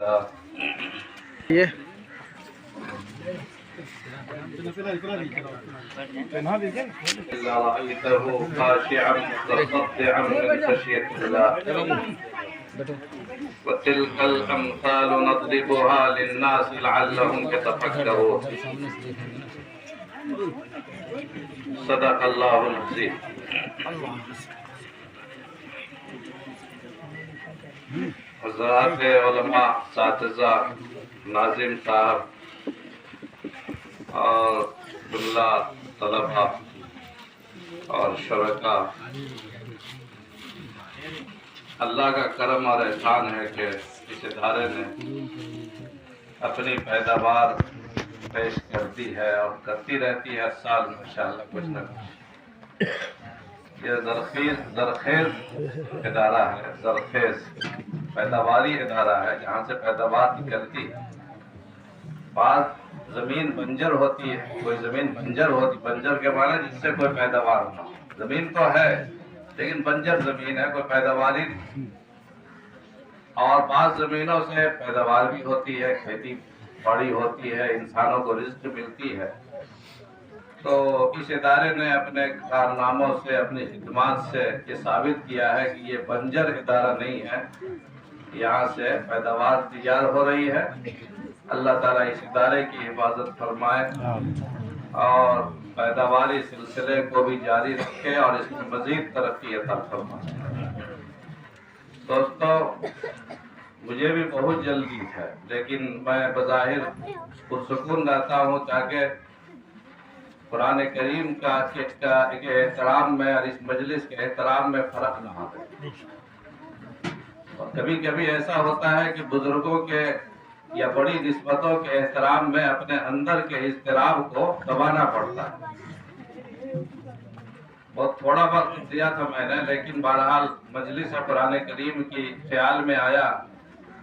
یہ إلا رأيته خاشعا متصدعا من خشية الله وتلك الأمثال نضربها للناس لعلهم يتفكرون صدق الله العظيم. حضرات علماء، اساتذہ، ناظم صاحب اور طلاب، طلباء اور شرکا، اللہ کا کرم اور احسان ہے کہ اس ادارے نے اپنی پیداوار پیش کرتی ہے اور کرتی رہتی ہے ہر سال انشاءاللہ کچھ نہ کچھ. یہ زرخیز ادارہ ہے، زرخیز پیداواری ادارہ ہے جہاں سے پیداوار نکلتی ہے. بعض زمین بنجر ہوتی ہے، کوئی زمین بنجر ہوتی، بنجر کے معنی جس سے کوئی پیداوار نہ ہو. زمین تو ہے لیکن بنجر زمین ہے، کوئی پیداواری نہیں. اور بعض زمینوں سے پیداوار بھی ہوتی ہے، کھیتی باڑی ہوتی ہے، انسانوں کو رزق ملتی ہے. تو اس ادارے نے اپنے کارناموں سے، اپنی خدمات سے یہ ثابت کیا ہے کہ یہ بنجر ادارہ نہیں ہے، یہاں سے پیداوار تیار ہو رہی ہے. اللہ تعالیٰ اس ادارے کی حفاظت فرمائے اور پیداواری سلسلے کو بھی جاری رکھے اور اس میں مزید ترقی عطا فرمائے. دوستو، مجھے بھی بہت جلدی ہے لیکن میں بظاہر پرسکون رہتا ہوں تاکہ قرآن کریم کا احترام میں اور اس مجلس کے احترام میں فرق نہ ہو. اور کبھی کبھی ایسا ہوتا ہے کہ بزرگوں کے یا بڑی نسبتوں کے احترام میں اپنے اندر کے اضطراب کو دبانا پڑتا ہے. بہت تھوڑا وقت دیا تھا میں نے، لیکن بہرحال مجلس قرآن کریم کی خیال میں آیا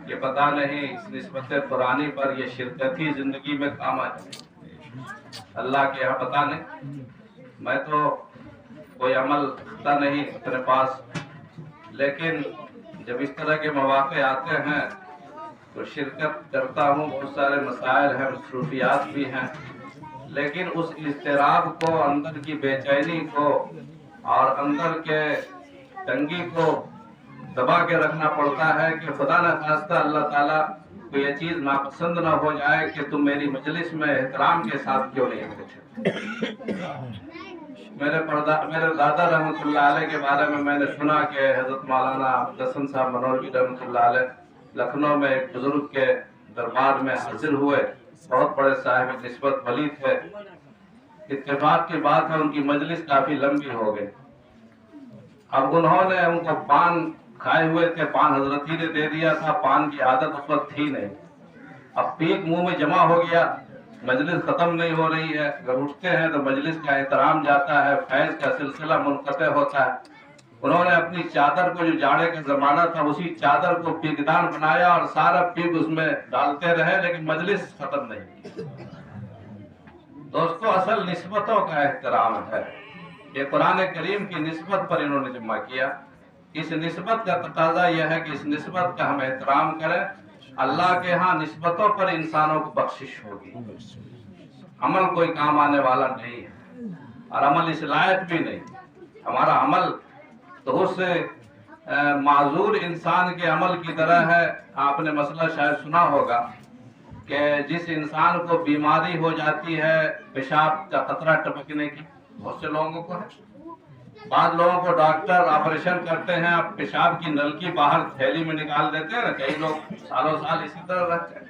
کہ پتہ نہیں اس نسبت قرآنی پر یہ شرکت ہی زندگی میں کام آ جائے. اللہ کے یہاں پتہ نہیں، میں تو کوئی عمل رکھتا نہیں اپنے پاس، لیکن جب اس طرح کے مواقع آتے ہیں تو شرکت کرتا ہوں. بہت سارے مسائل ہیں، مصروفیات بھی ہیں، لیکن اس اضطراب کو، اندر کی بے چینی کو اور اندر کے تنگی کو دبا کے رکھنا پڑتا ہے کہ خدا نہ خواستہ اللہ تعالیٰ کو یہ چیز ناپسند نہ ہو جائے کہ تم میری مجلس میں احترام کے ساتھ کیوں نہیں پہنچے. میرے دادا رحمۃ اللہ علیہ کے بارے میں نے سنا کہ حضرت مولانا حسن صاحب منوروی رحمۃ اللہ علیہ لکھنؤ میں ایک بزرگ کے دربار میں حاضر ہوئے. بہت بڑے صاحب نسبت ولی تھے. اتفاق کی بات ہے ان کی مجلس کافی لمبی ہو گئی. اب انہوں نے ان کو پان کھائے ہوئے تھے، پان حضرت ہی نے دے دیا تھا، پان کی عادت اس وقت تھی نہیں. اب پیک منہ میں جمع ہو گیا، مجلس ختم نہیں ہو رہی ہے. اگر اٹھتے ہیں تو مجلس کا احترام جاتا ہے، فیض کا سلسلہ منقطع ہوتا ہے. انہوں نے اپنی چادر کو، جو جاڑے کا زمانہ تھا، اسی چادر کو پیکدان بنایا اور سارا پیک اس میں ڈالتے رہے، لیکن مجلس ختم نہیں ہوئی. دوستو، اصل نسبتوں کا احترام ہے. یہ قرآن کریم کی نسبت پر انہوں نے جمع کیا. اس نسبت کا تقاضا یہ ہے کہ اس نسبت کا ہم احترام کریں. اللہ کے ہاں نسبتوں پر انسانوں کو بخشش ہوگی. عمل کوئی کام آنے والا نہیں ہے اور عمل اس لائق بھی نہیں. ہمارا عمل تو اس معذور انسان کے عمل کی طرح ہے. آپ نے مسئلہ شاید سنا ہوگا کہ جس انسان کو بیماری ہو جاتی ہے پیشاب کا قطرہ ٹپکنے کی، بہت سے لوگوں کو ہے. بعض لوگوں کو ڈاکٹر آپریشن کرتے ہیں، اب پیشاب کی نلکی باہر تھیلی میں نکال دیتے ہیں نا، کئی لوگ سالوں سال اسی طرح رہتے ہیں.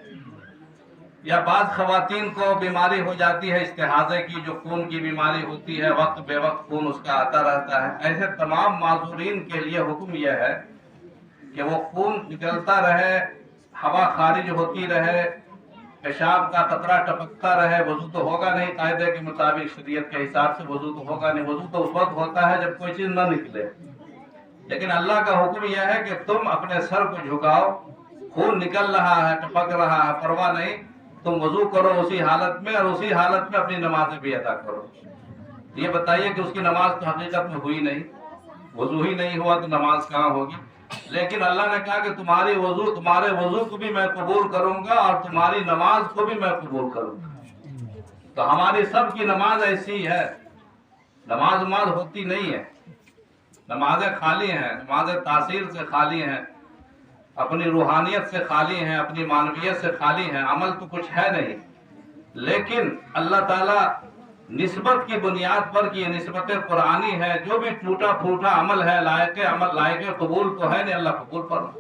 یا بعض خواتین کو بیماری ہو جاتی ہے استحاضے کی، جو خون کی بیماری ہوتی ہے، وقت بے وقت خون اس کا آتا رہتا ہے. ایسے تمام معذورین کے لیے حکم یہ ہے کہ وہ خون نکلتا رہے، ہوا خارج ہوتی رہے، پیشاب کا قطرہ ٹپکتا رہے. وضو تو ہوگا نہیں قاعدے کے مطابق، شریعت کے حساب سے وضو تو ہوگا نہیں. وضو تو اس وقت ہوتا ہے جب کوئی چیز نہ نکلے. لیکن اللہ کا حکم یہ ہے کہ تم اپنے سر کو جھکاؤ، خون نکل رہا ہے، ٹپک رہا ہے، پرواہ نہیں، تم وضو کرو اسی حالت میں، اور اسی حالت میں اپنی نمازیں بھی ادا کرو. یہ بتائیے کہ اس کی نماز تو حقیقت میں ہوئی نہیں. وضو ہی نہیں ہوا تو نماز کہاں ہوگی؟ لیکن اللہ نے کہا کہ تمہارے وضو کو بھی میں قبول کروں گا اور تمہاری نماز کو بھی میں قبول کروں گا۔ تو ہماری سب کی نماز ایسی ہے، نماز ہوتی نہیں ہے، نمازیں خالی ہیں، نمازیں تاثیر سے خالی ہیں، اپنی روحانیت سے خالی ہیں، اپنی معنویت سے خالی ہیں، عمل تو کچھ ہے نہیں۔ لیکن اللہ تعالیٰ نسبت کی بنیاد پر کی نسبت قرآنی ہے، جو بھی ٹوٹا پھوٹا عمل ہے لائق قبول تو ہے نہیں، اللہ قبول فرما۔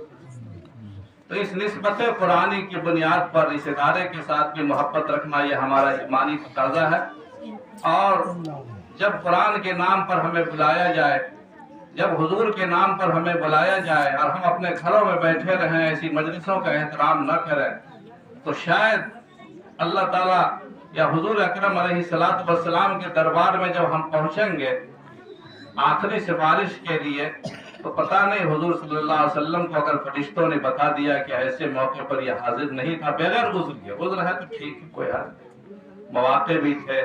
تو اس نسبت قرآنی کی بنیاد پر اس ادارے کے ساتھ بھی محبت رکھنا یہ ہمارا ایمانی تقاضا ہے۔ اور جب قرآن کے نام پر ہمیں بلایا جائے، جب حضور کے نام پر ہمیں بلایا جائے اور ہم اپنے گھروں میں بیٹھے رہیں، ایسی مجلسوں کا احترام نہ کریں، تو شاید اللہ تعالیٰ یا حضور اکرم علیہ السلام کے دربار میں جب ہم پہنچیں گے آخری سفارش کے لیے، تو پتہ نہیں حضور صلی اللہ علیہ وسلم کو اگر فرشتوں نے بتا دیا کہ ایسے موقع پر یہ حاضر نہیں تھا بغیر عذر کے، عذر ہے تو ٹھیک ہے، کوئی حل نہیں، مواقع بھی تھے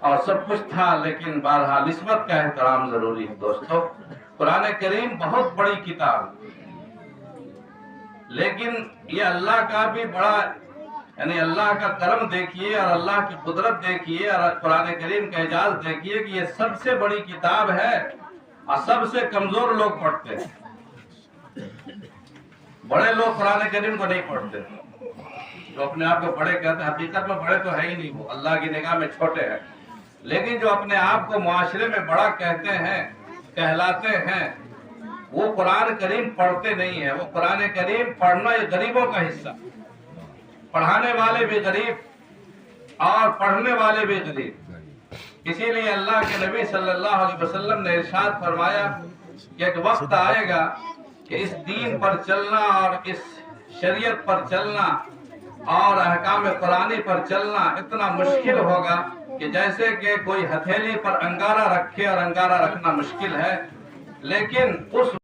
اور سب کچھ تھا، لیکن بہرحال نسبت کا احترام ضروری ہے۔ دوستو، قرآن کریم بہت بڑی کتاب، لیکن یہ اللہ کا بھی بڑا، یعنی اللہ کا کرم دیکھیے اور اللہ کی قدرت دیکھیے اور قرآن کریم کا اعجاز دیکھیے کہ یہ سب سے بڑی کتاب ہے اور سب سے کمزور لوگ پڑھتے ہیں۔ بڑے لوگ قرآن کریم کو نہیں پڑھتے، جو اپنے آپ کو بڑے کہتے ہیں، حقیقت میں بڑے تو ہے ہی نہیں، وہ اللہ کی نگاہ میں چھوٹے ہیں، لیکن جو اپنے آپ کو معاشرے میں بڑا کہتے ہیں، کہلاتے ہیں، وہ قرآن کریم پڑھتے نہیں ہیں۔ وہ قرآن کریم پڑھنا یہ غریبوں کا حصہ، پڑھانے والے بھی غریب اور پڑھنے والے بھی غریب۔ اسی لیے اللہ کے نبی صلی اللہ علیہ وسلم نے ارشاد فرمایا کہ ایک وقت آئے گا کہ اس دین پر چلنا اور اس شریعت پر چلنا اور احکام قرآنی پر چلنا اتنا مشکل ہوگا کہ جیسے کہ کوئی ہتھیلی پر انگارہ رکھے، اور انگارہ رکھنا مشکل ہے، لیکن اس